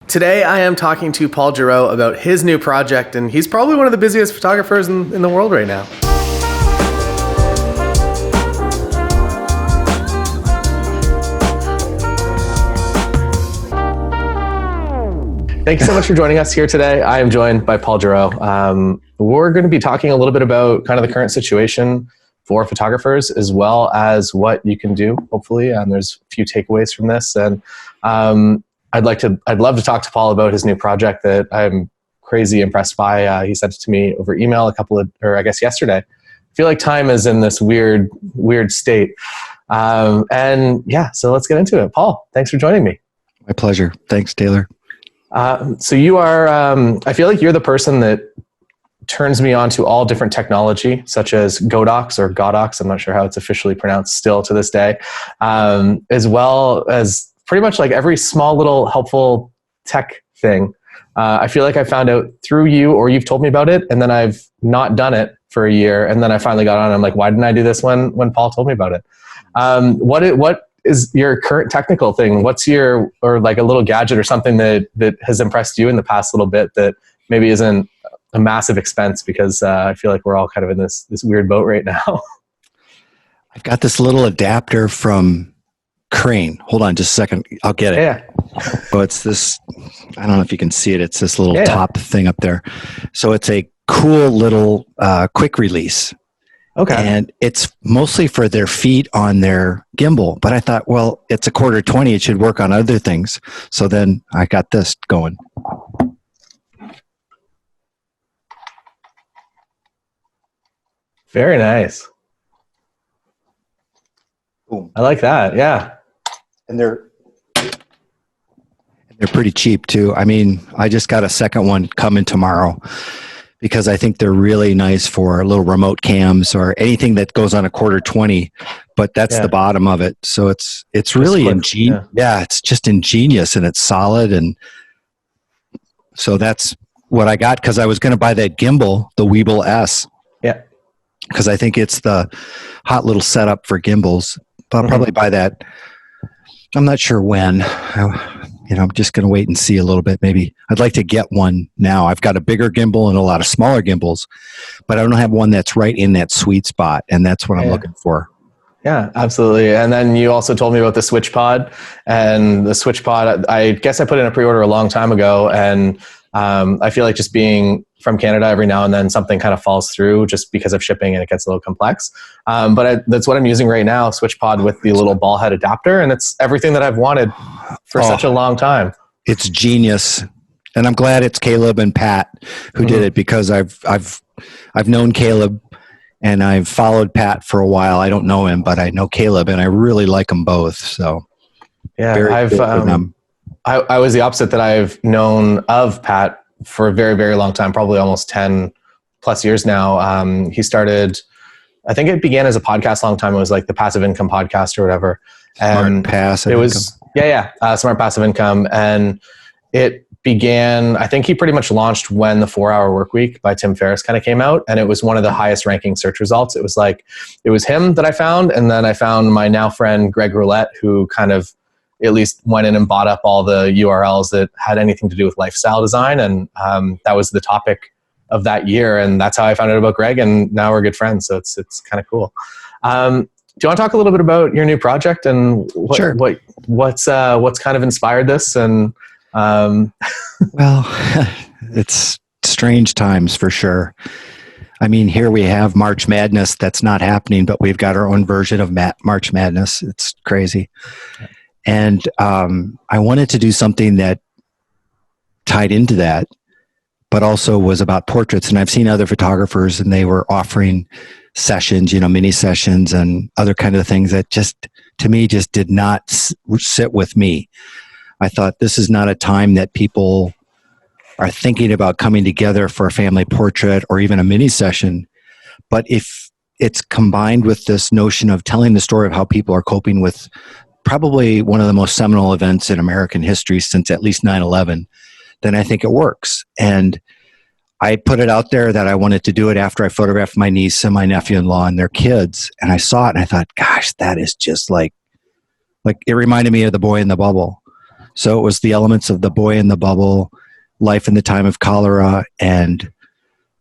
Today I am talking to Paul Gero about his new project, and he's probably one of the busiest photographers in the world right now. Thank you so much for joining us here today. I am joined by Paul Gero. We're going to be talking a little bit about kind of the current situation for photographers, as well as what you can do, hopefully. There's a few takeaways from this. And I'd love to talk to Paul about his new project that I'm crazy impressed by. He sent it to me over email yesterday. I feel like time is in this weird state. So let's get into it. Paul, thanks for joining me. My pleasure. Thanks, Taylor. So you are, I feel like you're the person that turns me on to all different technology, such as Godox or Godox. I'm not sure how it's officially pronounced still to this day, as well as pretty much like every small little helpful tech thing. I feel like I found out through you, or you've told me about it, and then I've not done it for a year, and then I finally got on. And I'm like, why didn't I do this when Paul told me about it? What is your current technical thing? Or like a little gadget or something that has impressed you in the past little bit that maybe isn't a massive expense? Because I feel like we're all kind of in this weird boat right now. I've got this little adapter from Crane. Hold on just a second. I'll get it. Yeah. Oh, it's this, I don't know if you can see it. It's this little top thing up there. So it's a cool little quick release. Okay. And it's mostly for their feet on their gimbal. But I thought, well, it's a 1/4-20. It should work on other things. So then I got this going. Very nice. Boom. I like that. Yeah. And they're pretty cheap too. I mean, I just got a second one coming tomorrow, because I think they're really nice for little remote cams or anything that goes on a 1/4-20, but that's the bottom of it. So it's really ingenious. Yeah, it's just ingenious, and it's solid. And so that's what I got, because I was going to buy that gimbal, the Weeble S. Yeah. Because I think it's the hot little setup for gimbals. But I'll probably buy that. I'm not sure when. I'm just going to wait and see a little bit. Maybe I'd like to get one now. I've got a bigger gimbal and a lot of smaller gimbals, but I don't have one that's right in that sweet spot, and that's what I'm looking for. Yeah, absolutely. And then you also told me about the SwitchPod, and the SwitchPod, I guess I put in a pre-order a long time ago, and I feel like just being from Canada, every now and then something kind of falls through just because of shipping, and it gets a little complex. That's what I'm using right now, SwitchPod with the little ball head adapter, and it's everything that I've wanted for such a long time. It's genius, and I'm glad it's Caleb and Pat who did it, because I've known Caleb and I've followed Pat for a while. I don't know him, but I know Caleb, and I really like them both. So yeah, I was the opposite, that I've known of Pat for a very, very long time, probably almost 10 plus years now. He started, I think it began as a podcast a long time. It was like the Passive Income Podcast or whatever. And Smart Passive Income. And it began, I think he pretty much launched when the 4-Hour Workweek by Tim Ferriss kind of came out. And it was one of the highest ranking search results. It was him that I found. And then I found my now friend, Greg Roulette, who kind of at least went in and bought up all the URLs that had anything to do with lifestyle design. And that was the topic of that year. And that's how I found out about Greg. And now we're good friends. So it's kind of cool. Do you want to talk a little bit about your new project and what's kind of inspired this? And well, it's strange times for sure. I mean, here we have March Madness that's not happening, but we've got our own version of March Madness. It's crazy. And I wanted to do something that tied into that, but also was about portraits. And I've seen other photographers, and they were offering sessions, mini sessions and other kind of things that just, to me, just did not sit with me. I thought, this is not a time that people are thinking about coming together for a family portrait or even a mini session. But if it's combined with this notion of telling the story of how people are coping with probably one of the most seminal events in American history since at least 9/11, then I think it works. And I put it out there that I wanted to do it after I photographed my niece and my nephew-in-law and their kids. And I saw it and I thought, gosh, that is just like it reminded me of The Boy in the Bubble. So it was the elements of The Boy in the Bubble, Life in the Time of Cholera, and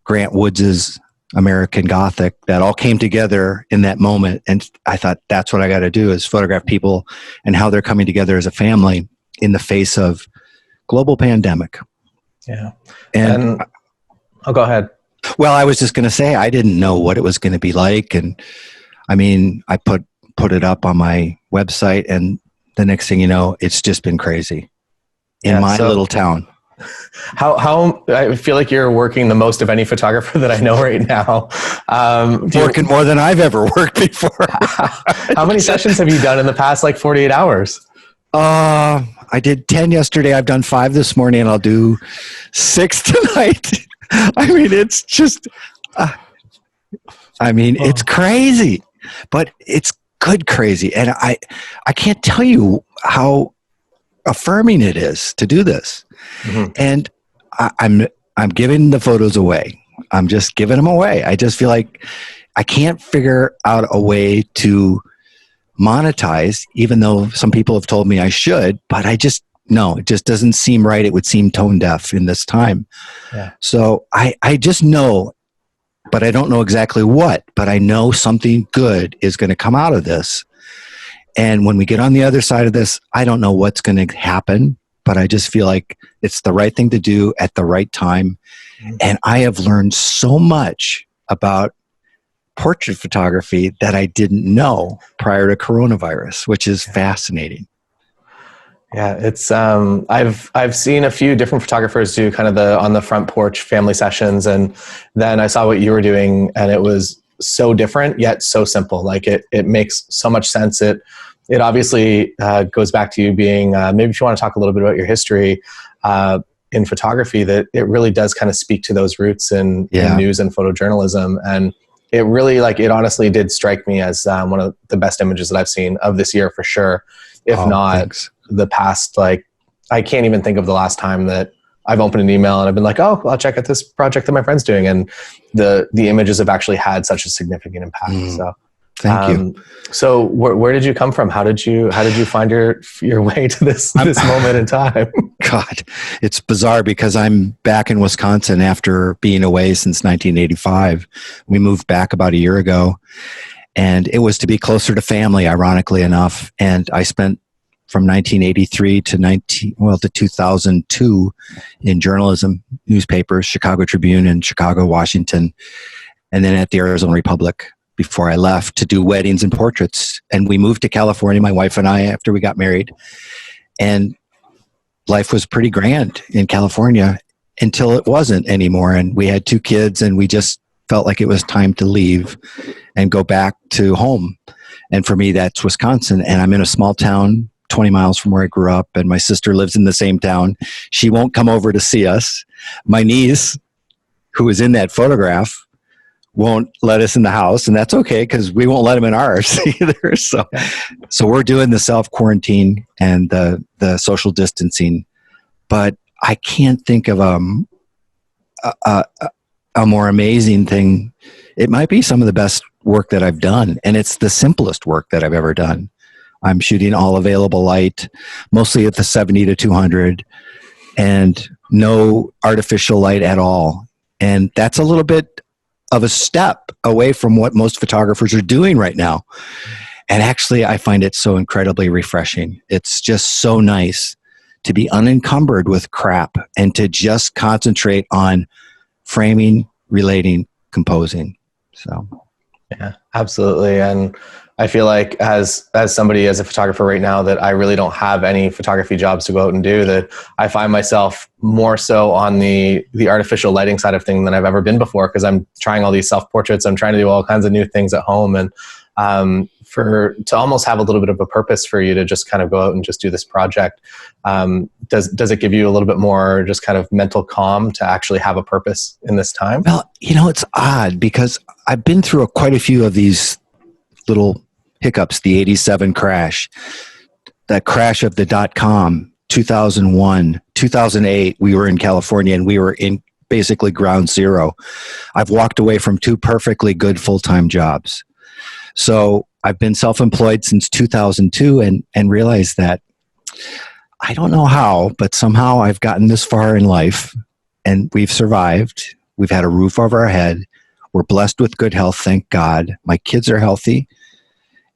Grant Woods's American Gothic that all came together in that moment. And I thought, that's what I got to do, is photograph people and how they're coming together as a family in the face of global pandemic. Yeah. And oh, go ahead. Well, I was just going to say, I didn't know what it was going to be like. And I mean, I put it up on my website, and the next thing you know, it's just been crazy in my little town. How I feel like you're working the most of any photographer that I know right now. Working more than I've ever worked before. How many sessions have you done in the past, like 48 hours? I did 10 yesterday. I've done 5 this morning, and I'll do 6 tonight. I mean, it's just, it's crazy, but it's good crazy. And I can't tell you how affirming it is to do this. Mm-hmm. And I'm giving the photos away. I'm just giving them away. I just feel like I can't figure out a way to monetize, even though some people have told me I should, but it just doesn't seem right. It would seem tone deaf in this time. Yeah. So I just know, but I don't know exactly what, but I know something good is going to come out of this. And when we get on the other side of this, I don't know what's going to happen, but I just feel like it's the right thing to do at the right time. Mm-hmm. And I have learned so much about portrait photography that I didn't know prior to coronavirus, which is fascinating. Yeah, it's I've seen a few different photographers do kind of the on the front porch family sessions, and then I saw what you were doing, and it was so different yet so simple. Like it makes so much sense. It obviously goes back to you being maybe if you want to talk a little bit about your history in photography, that it really does kind of speak to those roots in news and photojournalism. And it really, it honestly did strike me as one of the best images that I've seen of this year for sure. If not the past, I can't even think of the last time that I've opened an email and I've been like, oh, I'll check out this project that my friend's doing. And the images have actually had such a significant impact. So thank you. So where did you come from? How did you find your way to this moment in time? God, it's bizarre because I'm back in Wisconsin after being away since 1985. We moved back about a year ago, and it was to be closer to family, ironically enough. And I spent from 1983 to 2002 in journalism, newspapers, Chicago Tribune and Chicago, Washington, and then at the Arizona Republic before I left to do weddings and portraits. And we moved to California, my wife and I, after we got married. And life was pretty grand in California until it wasn't anymore. And we had 2 kids, and we just felt like it was time to leave and go back to home. And for me, that's Wisconsin. And I'm in a small town 20 miles from where I grew up, and my sister lives in the same town. She won't come over to see us. My niece, who is in that photograph, won't let us in the house, and that's okay because we won't let them in ours either. So we're doing the self-quarantine and the social distancing, but I can't think of a more amazing thing. It might be some of the best work that I've done, and it's the simplest work that I've ever done. I'm shooting all available light, mostly at the 70 to 200, and no artificial light at all. And that's a little bit of a step away from what most photographers are doing right now. And actually, I find it so incredibly refreshing. It's just so nice to be unencumbered with crap and to just concentrate on framing, relating, composing. So, yeah, absolutely. And I feel like as a photographer right now, that I really don't have any photography jobs to go out and do, that I find myself more so on the artificial lighting side of things than I've ever been before, because I'm trying all these self-portraits. I'm trying to do all kinds of new things at home. And to almost have a little bit of a purpose for you to just kind of go out and just do this project. Does it give you a little bit more just kind of mental calm to actually have a purpose in this time? Well, it's odd because I've been through quite a few of these little hiccups. The 87 crash, that crash of the .com, 2001, 2008, we were in California and we were in basically ground zero. I've walked away from 2 perfectly good full-time jobs. So I've been self-employed since 2002 and realized that I don't know how, but somehow I've gotten this far in life, and we've survived. We've had a roof over our head. We're blessed with good health, thank God. My kids are healthy,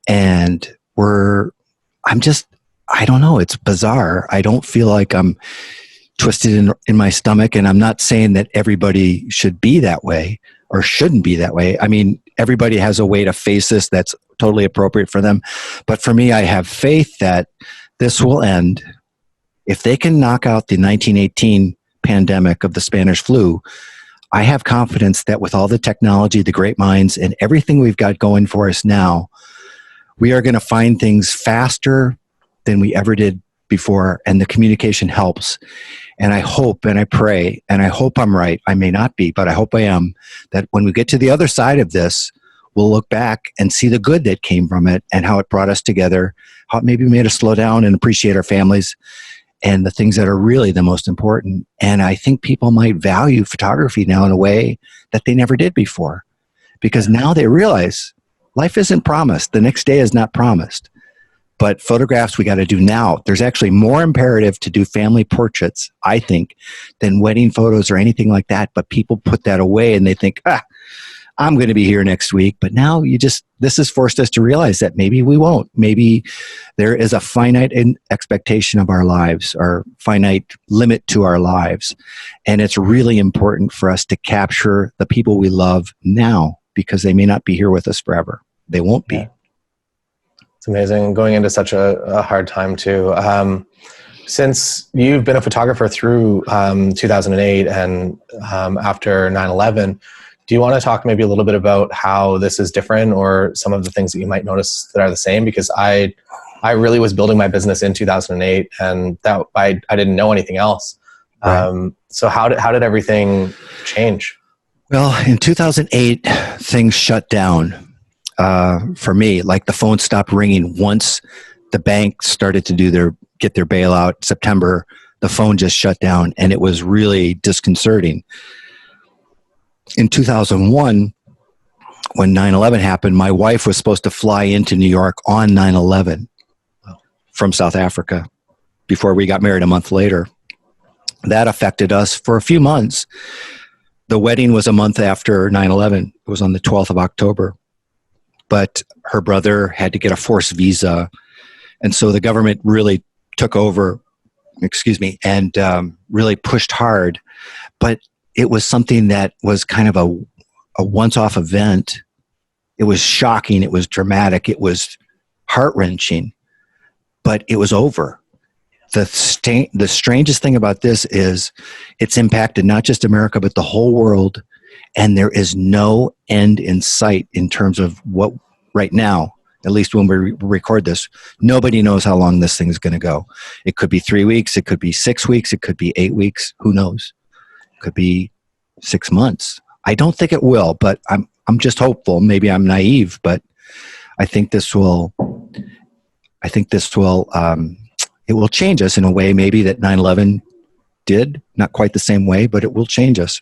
and I don't know, it's bizarre. I don't feel like I'm twisted in my stomach, and I'm not saying that everybody should be that way or shouldn't be that way. I mean, everybody has a way to face this that's totally appropriate for them. But for me, I have faith that this will end. If they can knock out the 1918 pandemic of the Spanish flu, I have confidence that with all the technology, the great minds, and everything we've got going for us now, we are going to find things faster than we ever did before, and the communication helps. And I hope and I pray, and I hope I'm right. I may not be, but I hope I am, that when we get to the other side of this, we'll look back and see the good that came from it and how it brought us together, how it maybe made us slow down and appreciate our families and the things that are really the most important. And I think people might value photography now in a way that they never did before, because now they realize life isn't promised. The next day is not promised. But photographs we got to do now. There's actually more imperative to do family portraits, I think, than wedding photos or anything like that. But people put that away and they think, I'm going to be here next week. But now this has forced us to realize that maybe we won't. Maybe there is a finite expectation of our lives, or finite limit to our lives. And it's really important for us to capture the people we love now, because they may not be here with us forever. They won't be. Yeah. It's amazing, going into such a hard time too. Since you've been a photographer through 2008 and after 9/11, do you want to talk maybe a little bit about how this is different, or some of the things that you might notice that are the same? Because I really was building my business in 2008, and that I didn't know anything else. Right. So how did everything change? Well, in 2008, things shut down. For me, like the phone stopped ringing once the bank started to get their bailout. September, the phone just shut down, and it was really disconcerting. In 2001, when 9/11 happened, my wife was supposed to fly into New York on 9/11 from South Africa before we got married a month later. That affected us for a few months. The wedding was a month after 9/11. It was on the 12th of October. But her brother had to get a forced visa. And so the government really took over, and really pushed hard. But it was something that was kind of a once-off event. It was shocking. It was dramatic. It was heart-wrenching. But it was over. The strangest thing about this is it's impacted not just America, but the whole world. And there is no end in sight in terms of what right now, at least when we record this, nobody knows how long this thing is going to go. It could be 3 weeks. It could be 6 weeks. It could be 8 weeks. Who knows? It could be 6 months. I don't think it will, but I'm just hopeful. Maybe I'm naive, but I think this will, it will change us in a way maybe that 9/11 did. Not quite the same way, but it will change us.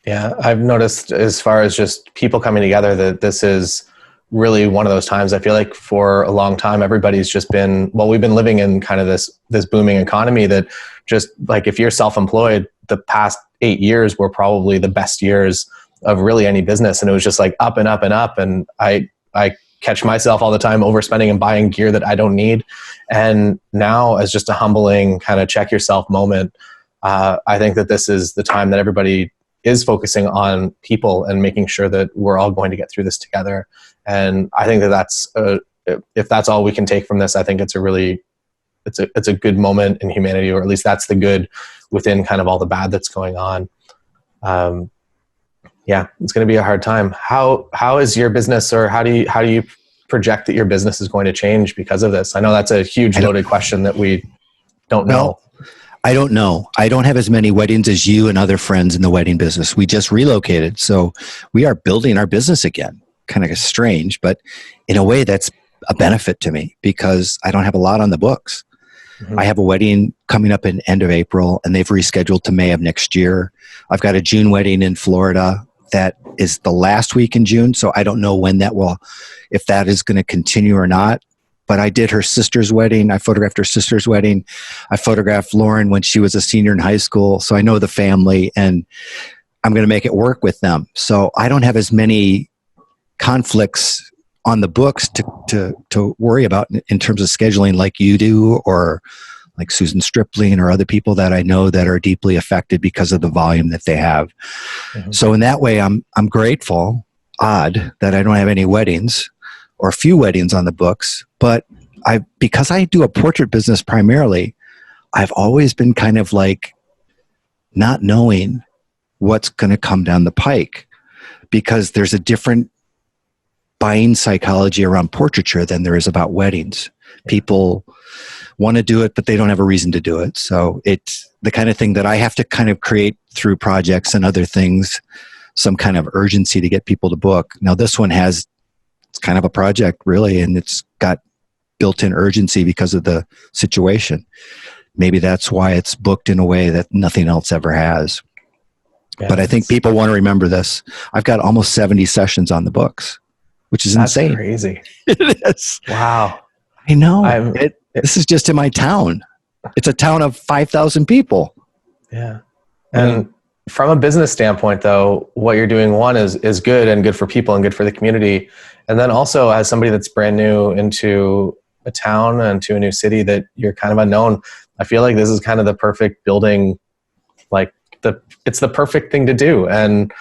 Yeah, I've noticed, as far as just people coming together, that this is really one of those times. I feel like for a long time, everybody's just been, we've been living in kind of this booming economy that just, like, if you're self-employed, the past 8 years were probably the best years of really any business. And it was just like up and up and up. And I catch myself all the time overspending and buying gear that I don't need. And now, as just a humbling kind of check yourself moment, I think that this is the time that everybody is focusing on people and making sure that we're all going to get through this together. And I think that that's if that's all we can take from this, I think it's a good moment in humanity, or at least that's the good within kind of all the bad that's going on. Yeah, it's going to be a hard time. How is your business, or how do you project that your business is going to change because of this? I know that's a huge loaded question that we don't know. I don't know. I don't have as many weddings as you and other friends in the wedding business. We just relocated, so we are building our business again. Kind of strange, but in a way that's a benefit to me, because I don't have a lot on the books. Mm-hmm. I have a wedding coming up in end of April, and they've rescheduled to May of next year. I've got a June wedding in Florida that is the last week in June, so I don't know when if that is going to continue or not. but I did her sister's wedding. I photographed her sister's wedding. I photographed Lauren when she was a senior in high school. So I know the family, and I'm going to make it work with them. So I don't have as many conflicts on the books to worry about in terms of scheduling like you do, or like Susan Stripling or other people that I know that are deeply affected because of the volume that they have. Mm-hmm. So in that way, I'm grateful, odd, that I don't have any weddings or few weddings on the books. But because I do a portrait business primarily, I've always been kind of like not knowing what's going to come down the pike, because there's a different buying psychology around portraiture than there is about weddings. People want to do it, but they don't have a reason to do it. So it's the kind of thing that I have to kind of create through projects and other things, some kind of urgency to get people to book. Now this one it's kind of a project really, and it's got built-in urgency because of the situation. Maybe that's why it's booked in a way that nothing else ever has. Yeah, but I think people want to remember this. I've got almost 70 sessions on the books, which is insane. That's crazy. It is. Wow. I know. This is just in my town. It's a town of 5,000 people. Yeah. And from a business standpoint, though, what you're doing, one, is good and good for people and good for the community. And then also, as somebody that's brand new into a town and to a new city that you're kind of unknown, I feel like this is kind of the perfect building, it's the perfect thing to do. And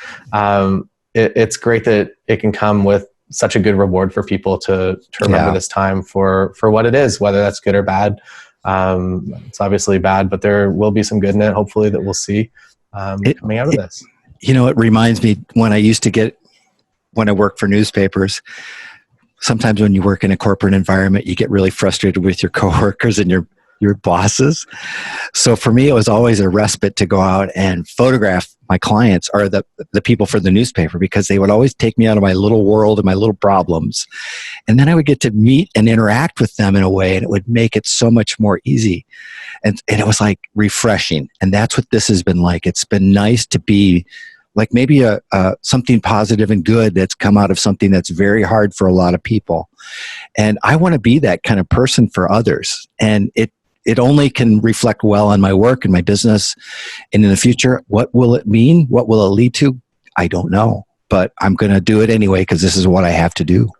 it's great that it can come with such a good reward for people to remember this time for what it is, whether that's good or bad. It's obviously bad, but there will be some good in it, hopefully, that we'll see coming out of this. It reminds me when I worked for newspapers, sometimes when you work in a corporate environment, you get really frustrated with your coworkers and your bosses. So for me, it was always a respite to go out and photograph my clients, or the people for the newspaper, because they would always take me out of my little world and my little problems. And then I would get to meet and interact with them in a way, and it would make it so much more easy. And it was like refreshing. And that's what this has been like. It's been nice to be like maybe something positive and good that's come out of something that's very hard for a lot of people. And I want to be that kind of person for others. And it only can reflect well on my work and my business. And in the future, what will it mean? What will it lead to? I don't know. But I'm going to do it anyway, because this is what I have to do.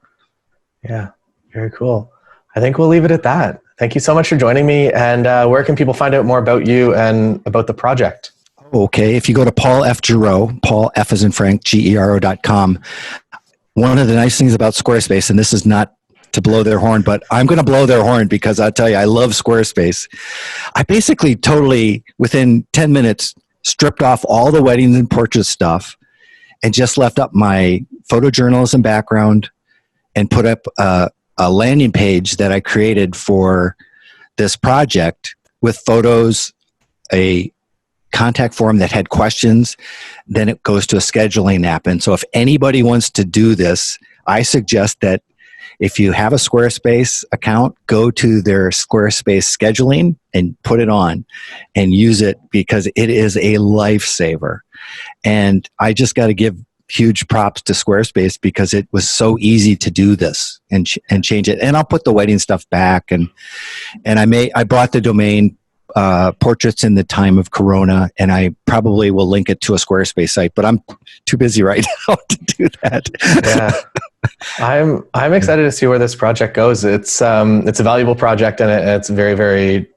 Yeah, very cool. I think we'll leave it at that. Thank you so much for joining me. And where can people find out more about you and about the project? Okay, if you go to Paul F. Gero, Paul F as in Frank, Gero.com. One of the nice things about Squarespace, and this is not to blow their horn, but I'm going to blow their horn because I'll tell you, I love Squarespace. I basically totally, within 10 minutes, stripped off all the weddings and portrait stuff and just left up my photojournalism background and put up a landing page that I created for this project with photos, a contact form that had questions, then it goes to a scheduling app. And so if anybody wants to do this, I suggest that if you have a Squarespace account, go to their Squarespace scheduling and put it on and use it, because it is a lifesaver. And I just got to give huge props to Squarespace, because it was so easy to do this and change it. And I'll put the wedding stuff back. And I bought the domain portraits in the time of Corona, and I probably will link it to a Squarespace site, but I'm too busy right now to do that. Yeah. I'm excited to see where this project goes. It's a valuable project, and it's very, very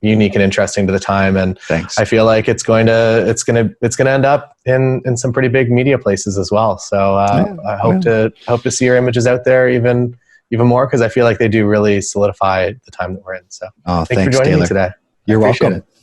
unique and interesting to the time. And thanks. I feel like it's going to end up in some pretty big media places as well. So I hope to see your images out there even more, because I feel like they do really solidify the time that we're in. So thanks for joining Taylor. me today. You're welcome.